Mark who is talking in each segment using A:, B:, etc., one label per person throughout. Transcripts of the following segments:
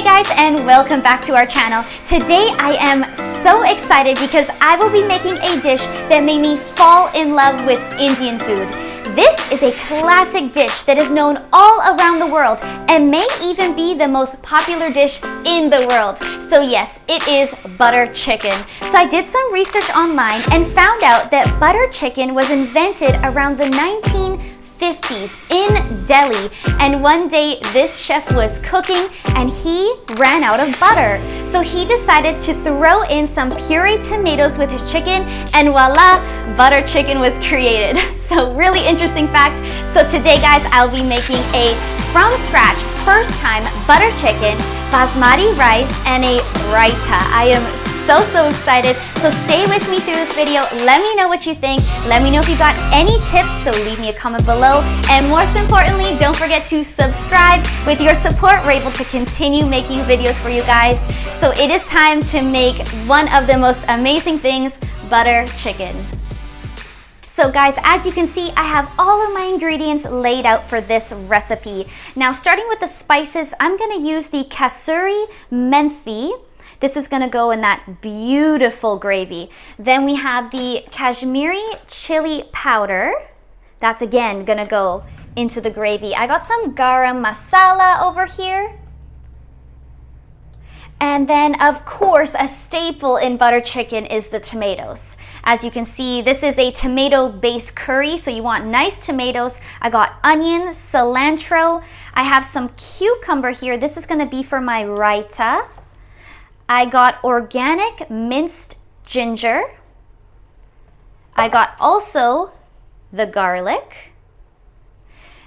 A: guys, and welcome back to our channel. Today I am so excited because I will be making a dish that made me fall in love with Indian food. This is a classic dish that is known all around the world and may even be the most popular dish in the world. So yes, it is butter chicken. So I did some research online and found out that butter chicken was invented around the 1950s in Delhi, and one day this chef was cooking and he ran out of butter. So he decided to throw in some pureed tomatoes with his chicken, and voila, butter chicken was created. So really interesting fact. So today guys, I'll be making a from scratch, first time butter chicken, basmati rice, and a raita. I am so excited. So stay with me through this video. Let me know what you think. Let me know if you got any tips, so leave me a comment below. And most importantly, don't forget to subscribe. With your support, we're able to continue making videos for you guys. So it is time to make one of the most amazing things, butter chicken. So guys, as you can see, I have all of my ingredients laid out for this recipe. Now starting with the spices, I'm gonna use the kasuri menthi. This is gonna go in that beautiful gravy. Then we have the Kashmiri chili powder. That's again gonna go into the gravy. I got some garam masala over here. And then of course, a staple in butter chicken is the tomatoes. As you can see, this is a tomato-based curry, so you want nice tomatoes. I got onion, cilantro. I have some cucumber here. This is gonna be for my raita. I got organic minced ginger. I got also the garlic.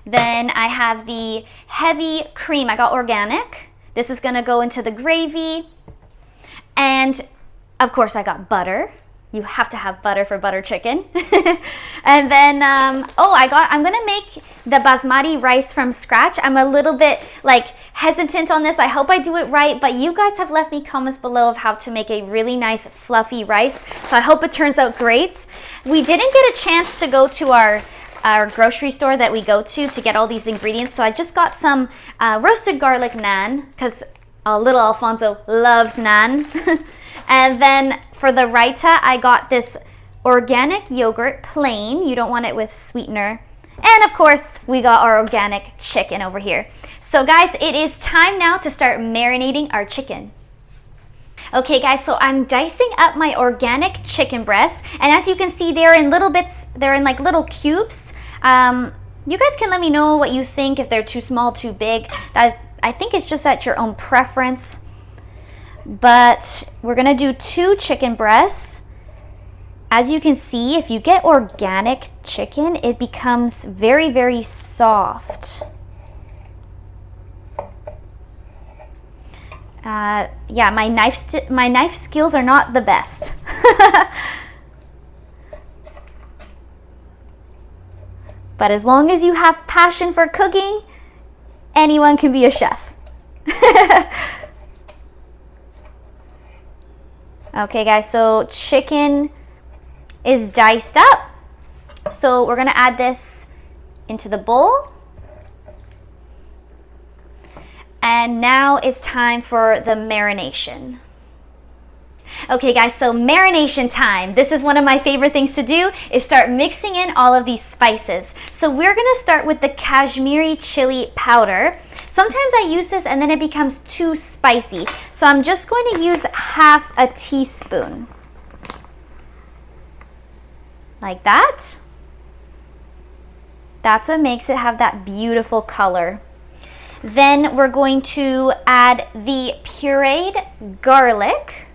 A: Then I have the heavy cream. I got organic. This is gonna go into the gravy. And of course I got butter. You have to have butter for butter chicken. And then, I'm gonna make the basmati rice from scratch. I'm a little bit hesitant on this. I hope I do it right, but you guys have left me comments below of how to make a really nice fluffy rice. So I hope it turns out great. We didn't get a chance to go to our grocery store that we go to get all these ingredients. So I just got some roasted garlic naan because little Alfonso loves naan. And then for the raita, I got this organic yogurt plain. You don't want it with sweetener. And of course, we got our organic chicken over here. So guys, it is time now to start marinating our chicken. Okay guys, so I'm dicing up my organic chicken breasts. And as you can see, they're in little bits, they're in like little cubes. You guys can let me know what you think, if they're too small, too big. I think it's just at your own preference. But we're gonna do 2 chicken breasts. As you can see, if you get organic chicken, it becomes very soft. Yeah, my knife skills are not the best. But as long as you have passion for cooking, anyone can be a chef. Okay guys, so chicken is diced up. So we're gonna add this into the bowl. And now it's time for the marination. Okay guys, so marination time. This is one of my favorite things to do, is start mixing in all of these spices. So we're gonna start with the Kashmiri chili powder. Sometimes I use this and then it becomes too spicy. So I'm just going to use half a teaspoon. Like that. That's what makes it have that beautiful color. Then we're going to add the pureed garlic.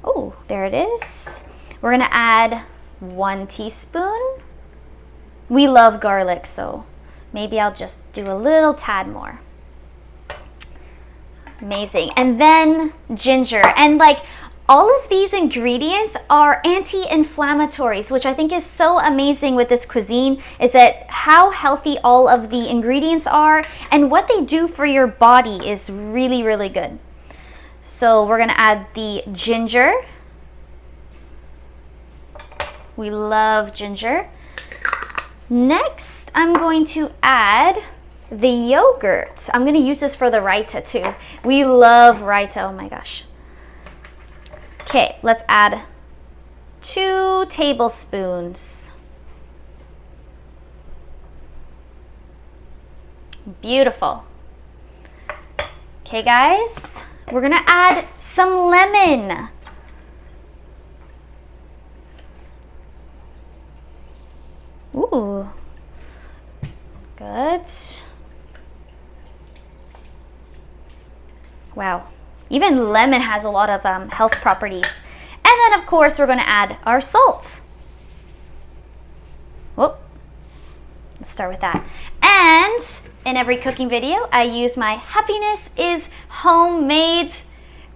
A: Oh, there it is. We're gonna add 1 teaspoon. We love garlic, so maybe I'll just do a little tad more. Amazing. And then ginger. And all of these ingredients are anti-inflammatories, which I think is so amazing with this cuisine, is that how healthy all of the ingredients are and what they do for your body is really good. So we're gonna add the ginger. We love ginger. Next, I'm going to add the yogurt. I'm gonna use this for the raita too. We love raita, oh my gosh. Okay, let's add 2 tablespoons. Beautiful. Okay guys, we're gonna add some lemon. Ooh, good. Wow, even lemon has a lot of health properties. And then of course we're gonna add our salt. Whoop, let's start with that. And in every cooking video, I use my happiness is homemade.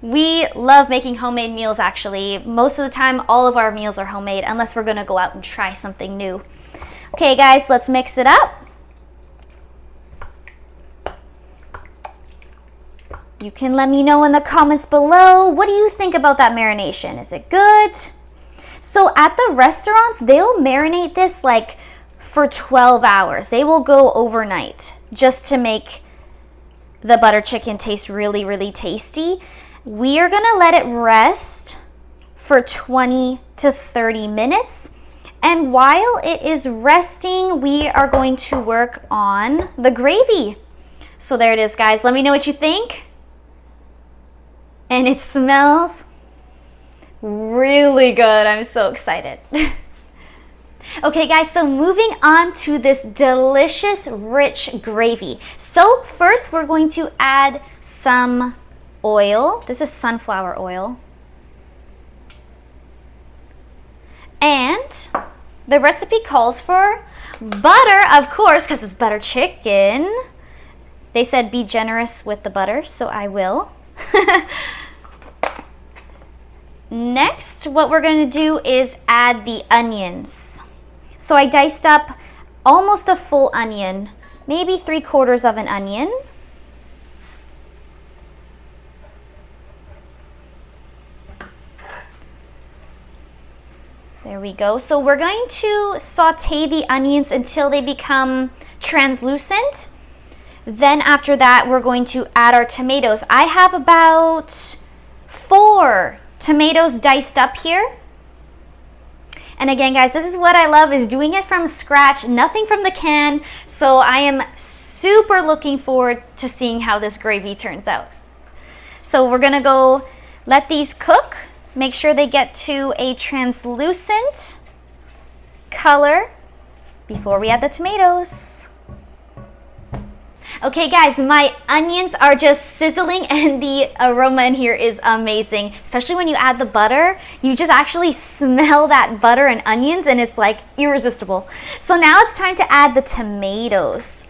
A: We love making homemade meals actually. Most of the time, all of our meals are homemade unless we're gonna go out and try something new. Okay guys, let's mix it up. You can let me know in the comments below, what do you think about that marination? Is it good? So at the restaurants, they'll marinate this like for 12 hours. They will go overnight just to make the butter chicken taste really, really tasty. We are gonna let it rest for 20 to 30 minutes. And while it is resting, we are going to work on the gravy. So there it is, guys. Let me know what you think. And it smells really good. I'm so excited. Okay guys, so moving on to this delicious, rich gravy. So first we're going to add some oil. This is sunflower oil. And the recipe calls for butter, of course, because it's butter chicken. They said be generous with the butter, so I will. Next, what we're going to do is add the onions. So I diced up almost a full onion, maybe 3/4 of an onion. There we go. So we're going to saute the onions until they become translucent. Then after that, we're going to add our tomatoes. I have about 4 tomatoes diced up here. And again, guys, this is what I love, is doing it from scratch, nothing from the can. So I am super looking forward to seeing how this gravy turns out. So we're gonna go let these cook. Make sure they get to a translucent color before we add the tomatoes. Okay guys, my onions are just sizzling and the aroma in here is amazing. Especially when you add the butter, you just actually smell that butter and onions and it's like irresistible. So now it's time to add the tomatoes.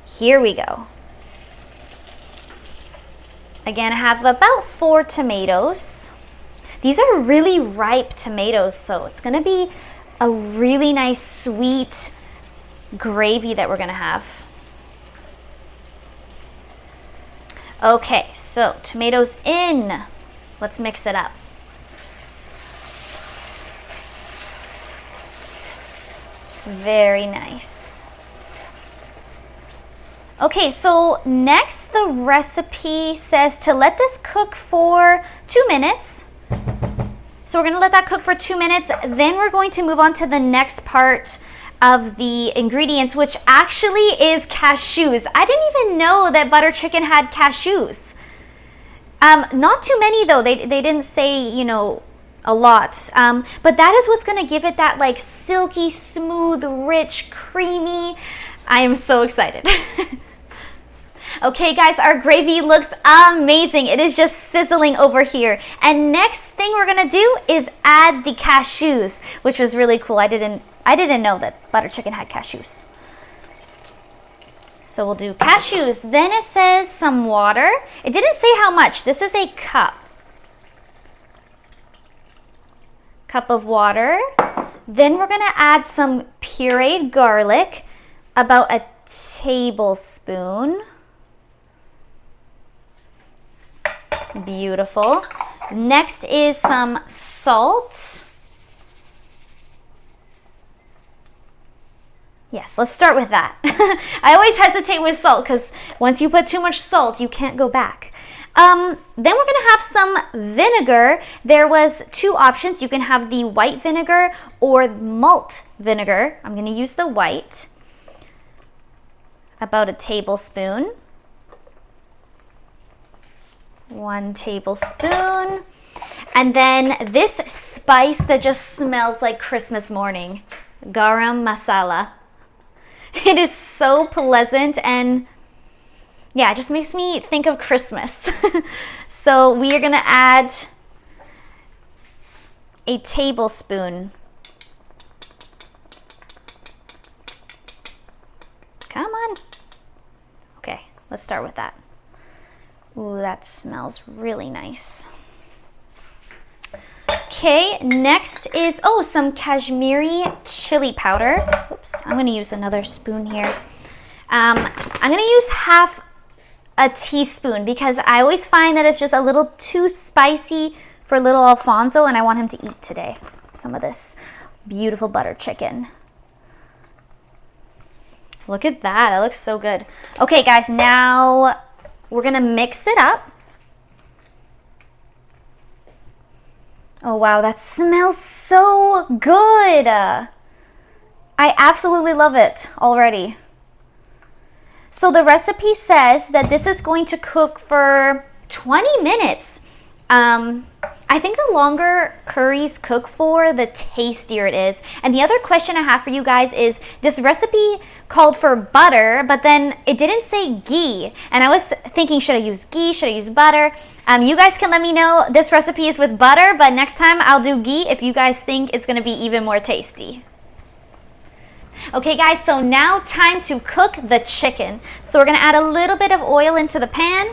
A: Here we go. Again, I have about 4 tomatoes. These are really ripe tomatoes, so it's gonna be a really nice sweet gravy that we're gonna have. Okay, so tomatoes in. Let's mix it up. Very nice. Okay, so next the recipe says to let this cook for 2 minutes. So we're gonna let that cook for 2 minutes. Then we're going to move on to the next part of the ingredients, which actually is cashews. I didn't even know that butter chicken had cashews. Not too many though. They didn't say, you know, a lot. But that is what's gonna give it that like silky, smooth, rich, creamy. I am so excited. Okay guys, our gravy looks amazing. It is just sizzling over here. And next thing we're gonna do is add the cashews, which was really cool. I didn't know that butter chicken had cashews. So we'll do cashews. Then it says some water. It didn't say how much. This is a cup. Cup of water. Then we're gonna add some pureed garlic, about a tablespoon. Beautiful. Next is some salt. Yes, let's start with that. I always hesitate with salt because once you put too much salt, you can't go back. Then we're gonna have some vinegar. There was two options. You can have the white vinegar or malt vinegar. I'm gonna use the white. About a tablespoon. 1 tablespoon. And then this spice that just smells like Christmas morning, garam masala. It is so pleasant and yeah, it just makes me think of Christmas. So we are gonna add a tablespoon. Come on. Okay, let's start with that. Ooh, that smells really nice. Okay, next is, some Kashmiri chili powder. Oops, I'm gonna use another spoon here. I'm gonna use half a teaspoon because I always find that it's just a little too spicy for little Alfonso and I want him to eat today some of this beautiful butter chicken. Look at that, that looks so good. Okay guys, now we're gonna mix it up. Oh wow, that smells so good. I absolutely love it already. So the recipe says that this is going to cook for 20 minutes. I think the longer curries cook for, the tastier it is. And the other question I have for you guys is, this recipe called for butter, but then it didn't say ghee. And I was thinking, should I use ghee? Should I use butter? You guys can let me know. This recipe is with butter, but next time I'll do ghee if you guys think it's gonna be even more tasty. Okay guys, so now time to cook the chicken. So we're gonna add a little bit of oil into the pan.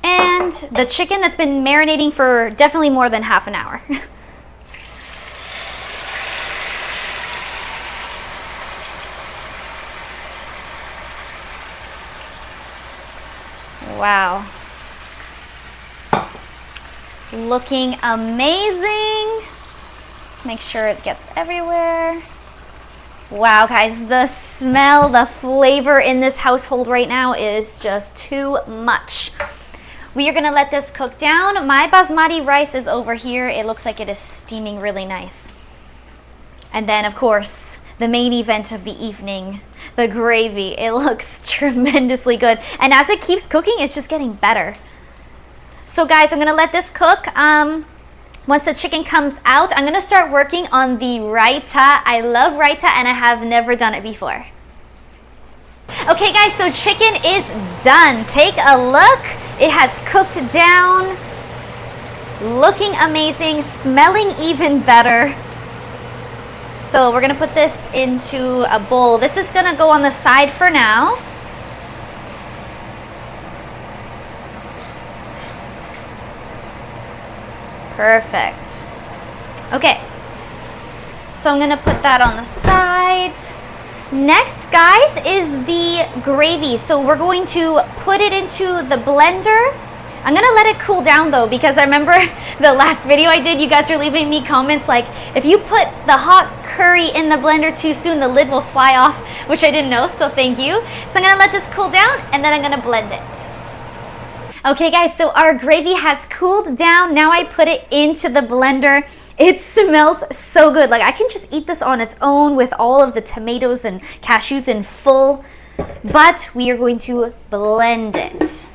A: And the chicken that's been marinating for definitely more than half an hour. Wow. Looking amazing. Make sure it gets everywhere. Wow, guys, the smell, the flavor in this household right now is just too much. We are gonna let this cook down. My basmati rice is over here. It looks like it is steaming really nice. And then, of course, the main event of the evening, the gravy. It looks tremendously good. And as it keeps cooking, it's just getting better. So guys, I'm gonna let this cook. Once the chicken comes out, I'm gonna start working on the raita. I love raita and I have never done it before. Okay guys, so chicken is done. Take a look. It has cooked down, looking amazing, smelling even better. So we're gonna put this into a bowl. This is gonna go on the side for now. Perfect. Okay, so I'm gonna put that on the side. Next, guys, is the gravy. So we're going to put it into the blender. I'm gonna let it cool down though, because I remember the last video I did, you guys are leaving me comments like, if you put the hot curry in the blender too soon, the lid will fly off, which I didn't know, so thank you. So I'm gonna let this cool down and then I'm gonna blend it. Okay guys, so our gravy has cooled down. Now I put it into the blender. It smells so good. Like I can just eat this on its own with all of the tomatoes and cashews in full, but we are going to blend it.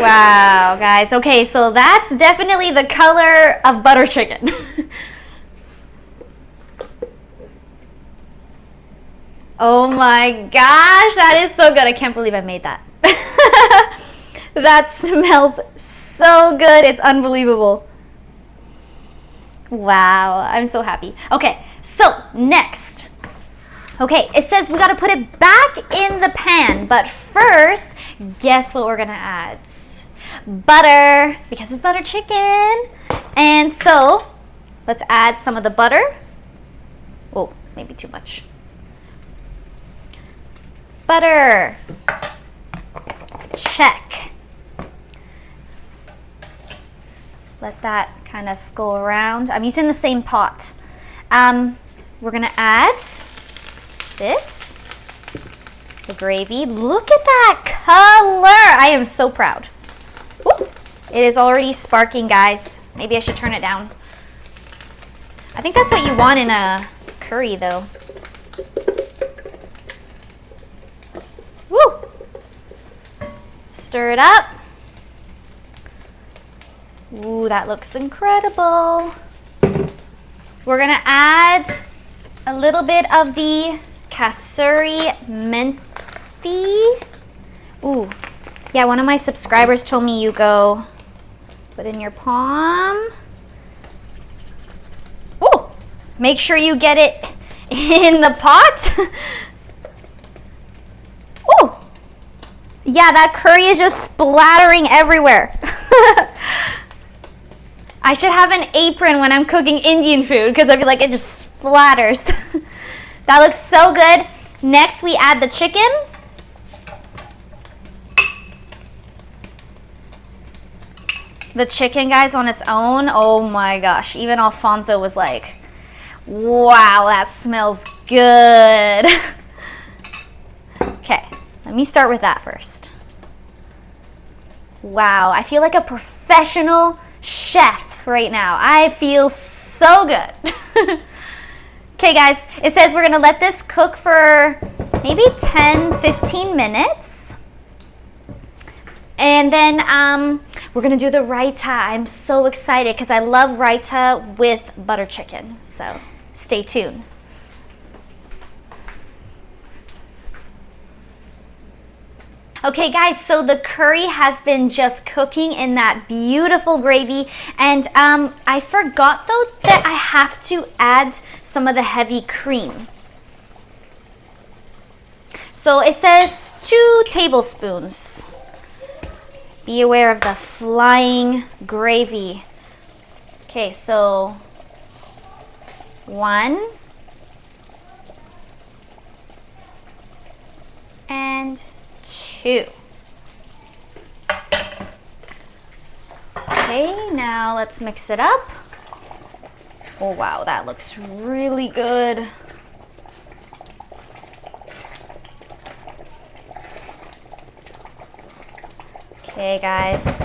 A: Wow, guys. Okay, so that's definitely the color of butter chicken. Oh my gosh, that is so good. I can't believe I made that. That smells so good. It's unbelievable. Wow, I'm so happy. Okay, So next, okay, it says we gotta put it back in the pan, but first, guess what we're gonna add? Butter, because it's butter chicken. And so, let's add some of the butter. Oh, it's maybe too much. Butter. Check. Let that kind of go around. I'm using the same pot. We're gonna add this, the gravy. Look at that color. I am so proud. Ooh, it is already sparking, guys. Maybe I should turn it down. I think that's what you want in a curry, though. Woo! Stir it up. Ooh, that looks incredible. We're gonna add a little bit of the kasuri menthi. Ooh, yeah, one of my subscribers told me you go put in your palm. Ooh, make sure you get it in the pot. Ooh, yeah, that curry is just splattering everywhere. I should have an apron when I'm cooking Indian food because I feel like it just splatters. That looks so good. Next, we add the chicken. The chicken, guys, on its own, oh my gosh. Even Alfonso was like, wow, that smells good. Okay, let me start with that first. Wow, I feel like a professional chef right now. I feel so good. Okay, guys, it says we're gonna let this cook for maybe 10-15 minutes. And then we're gonna do the raita. I'm so excited because I love raita with butter chicken. So stay tuned. Okay guys, so the curry has been just cooking in that beautiful gravy, and I forgot though that I have to add some of the heavy cream. So it says 2 tablespoons. Be aware of the flying gravy. Okay, so 1 and 2. Okay, now let's mix it up. Oh wow, that looks really good. Okay guys,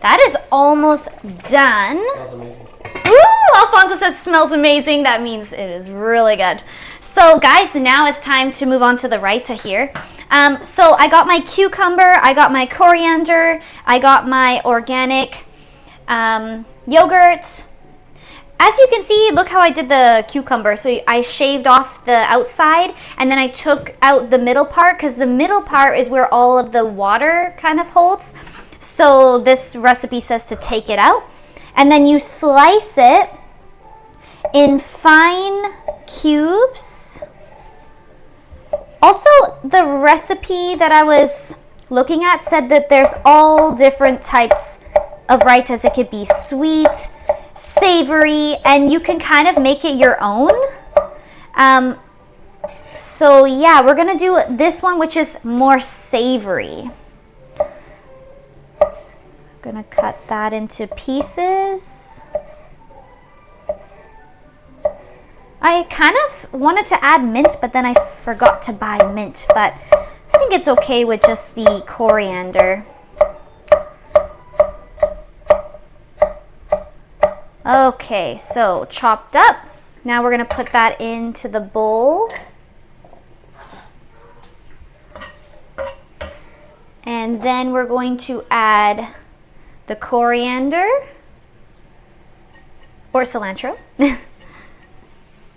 A: that is almost done.
B: Smells amazing.
A: Ooh, Alfonso says smells amazing. That means it is really good. So guys, now it's time to move on to the raita here. So I got my cucumber, I got my coriander, I got my organic yogurt. As you can see, look how I did the cucumber. So I shaved off the outside and then I took out the middle part because the middle part is where all of the water kind of holds. So this recipe says to take it out. And then you slice it in fine cubes. Also, the recipe that I was looking at said that there's all different types of raitas. It could be sweet, savory, and you can kind of make it your own. So yeah, we're gonna do this one, which is more savory. Gonna cut that into pieces. I kind of wanted to add mint, but then I forgot to buy mint, but I think it's okay with just the coriander. Okay, so chopped up. Now we're gonna put that into the bowl. And then we're going to add the coriander or cilantro.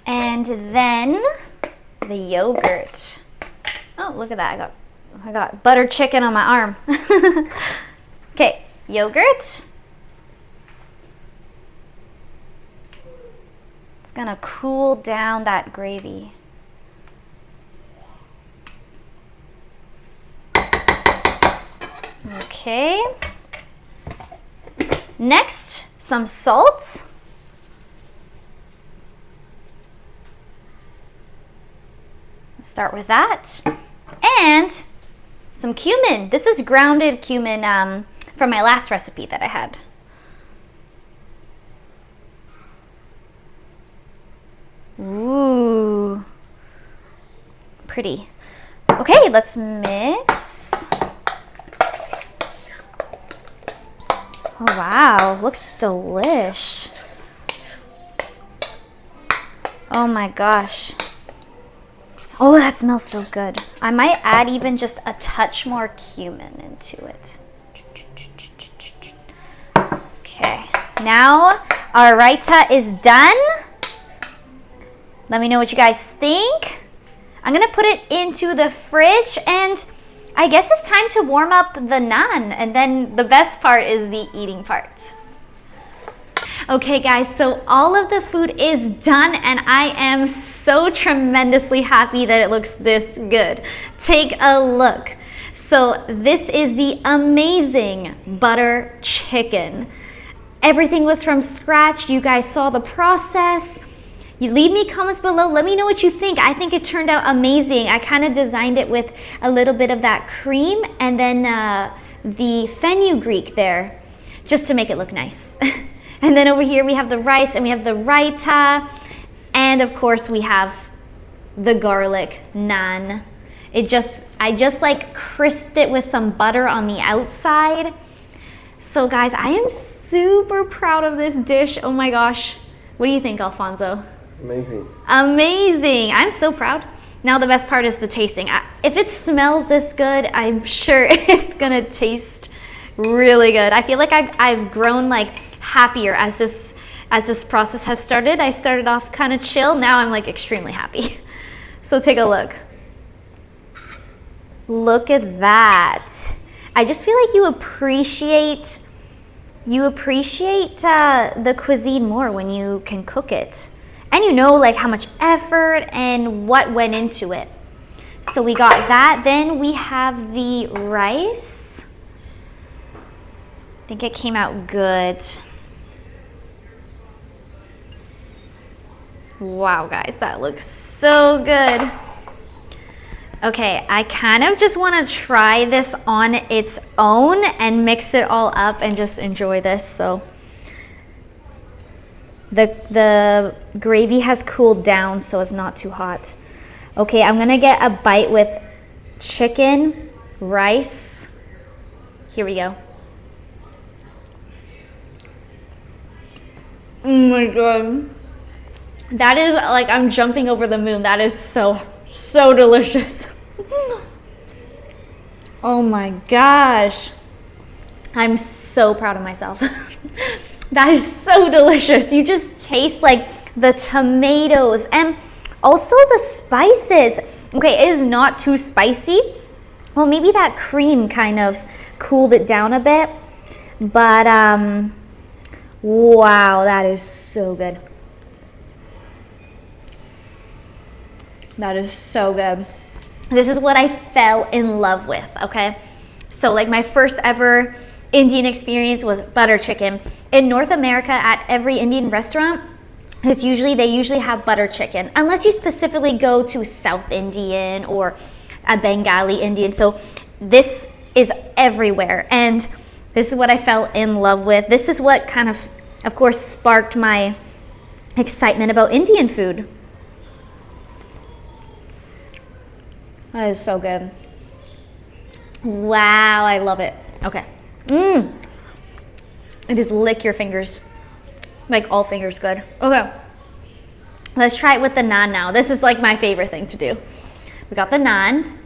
A: And then the yogurt. Oh, look at that. I got butter chicken on my arm. Okay, yogurt. It's gonna cool down that gravy. Okay. Next, some salt. Start with that. And some cumin. This is grounded cumin from my last recipe that I had. Ooh, pretty. Okay, let's mix. Oh wow, looks delish. Oh my gosh. Oh, that smells so good. I might add even just a touch more cumin into it. Okay, now our raita is done. Let me know what you guys think. I'm gonna put it into the fridge, and I guess it's time to warm up the naan, and then the best part is the eating part. Okay guys, so all of the food is done, and I am so tremendously happy that it looks this good. Take a look. So this is the amazing butter chicken. Everything was from scratch. You guys saw the process. You leave me comments below. Let me know what you think. I think it turned out amazing. I kind of designed it with a little bit of that cream and then the fenugreek there, just to make it look nice. And then over here we have the rice and we have the raita, and of course we have the garlic naan. I just like crisped it with some butter on the outside. So guys, I am super proud of this dish. Oh my gosh. What do you think, Alfonso?
B: Amazing.
A: Amazing. I'm so proud. Now the best part is the tasting. If it smells this good, I'm sure it's gonna taste really good. I feel like I've grown like happier as this process has started. I started off kind of chill. Now I'm like extremely happy. So take a look. Look at that. I just feel like you appreciate the cuisine more when you can cook it. And you know like how much effort and what went into it. So we got that. Then we have the rice. I think it came out good. Wow, guys, that looks so good. Okay, I kind of just want to try this on its own and mix it all up and just enjoy this. So the gravy has cooled down, so it's not too hot. Okay, I'm gonna get a bite with chicken, rice. Here we go. Oh my God. That is like, I'm jumping over the moon. That is so delicious. Oh my gosh. I'm so proud of myself. That is so delicious. You just taste like the tomatoes and also the spices. Okay, it is not too spicy. Well, maybe that cream kind of cooled it down a bit. But wow, that is so good. That is so good. This is what I fell in love with, okay? So like my first ever Indian experience was butter chicken. In North America, at every Indian restaurant, they usually have butter chicken, unless you specifically go to South Indian or a Bengali Indian. So this is everywhere, and this is what I fell in love with. This is what kind of course, sparked my excitement about Indian food. That is so good. Wow, I love it. Okay. It is lick your fingers. Like all fingers good. Okay. Let's try it with the naan now. This is like my favorite thing to do. We got the naan.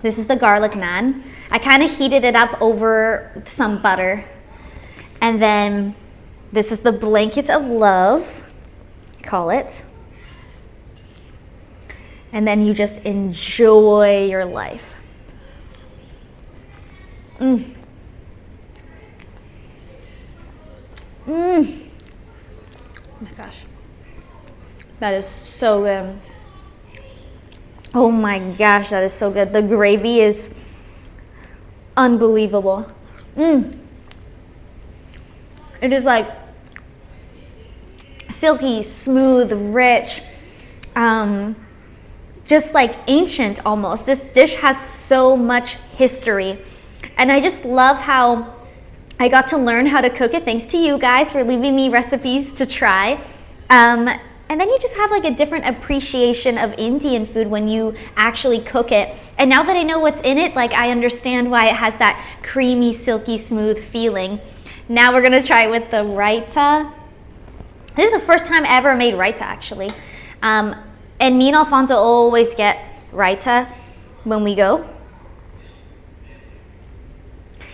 A: This is the garlic naan. I kind of heated it up over some butter. And then this is the blanket of love, call it. And then you just enjoy your life. Oh my gosh. That is so good. Oh my gosh, that is so good. The gravy is unbelievable. It is like silky, smooth, rich, just like ancient almost. This dish has so much history. And I just love how I got to learn how to cook it. Thanks to you guys for leaving me recipes to try. And then you just have like a different appreciation of Indian food when you actually cook it. And now that I know what's in it, like I understand why it has that creamy, silky, smooth feeling. Now we're gonna try it with the raita. This is the first time I ever made raita actually. And me and Alfonso always get raita when we go.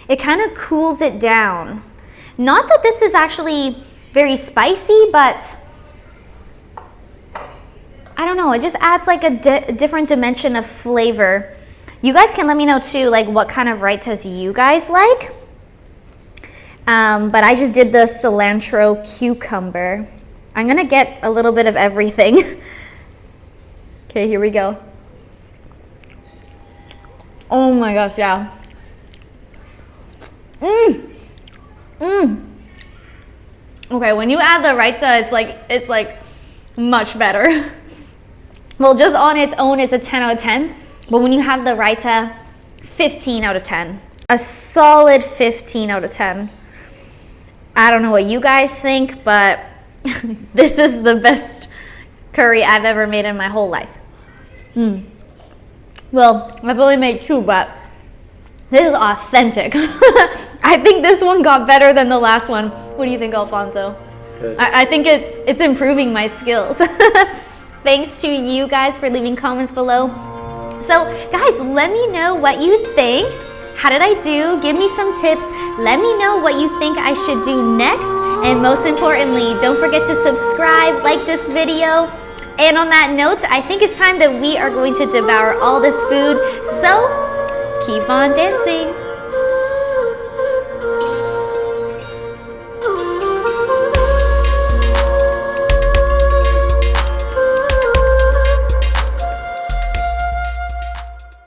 A: It kind of cools it down. Not that this is actually very spicy, but I don't know, it just adds like a different dimension of flavor. You guys can let me know too, like what kind of raitas you guys like. But I just did the cilantro cucumber. I'm gonna get a little bit of everything. Okay, here we go. Oh my gosh, yeah. Okay, when you add the raita, it's like much better. Well, just on its own, it's a 10 out of 10. But when you have the raita, 15 out of 10. A solid 15 out of 10. I don't know what you guys think, but this is the best curry I've ever made in my whole life. Well, I've only made 2, but this is authentic. I think this one got better than the last one. What do you think, Alfonso?
B: Good.
A: I think it's improving my skills. Thanks to you guys for leaving comments below. So guys, let me know what you think. How did I do? Give me some tips. Let me know what you think I should do next. And most importantly, don't forget to subscribe, like this video. And on that note, I think it's time that we are going to devour all this food. So keep on dancing.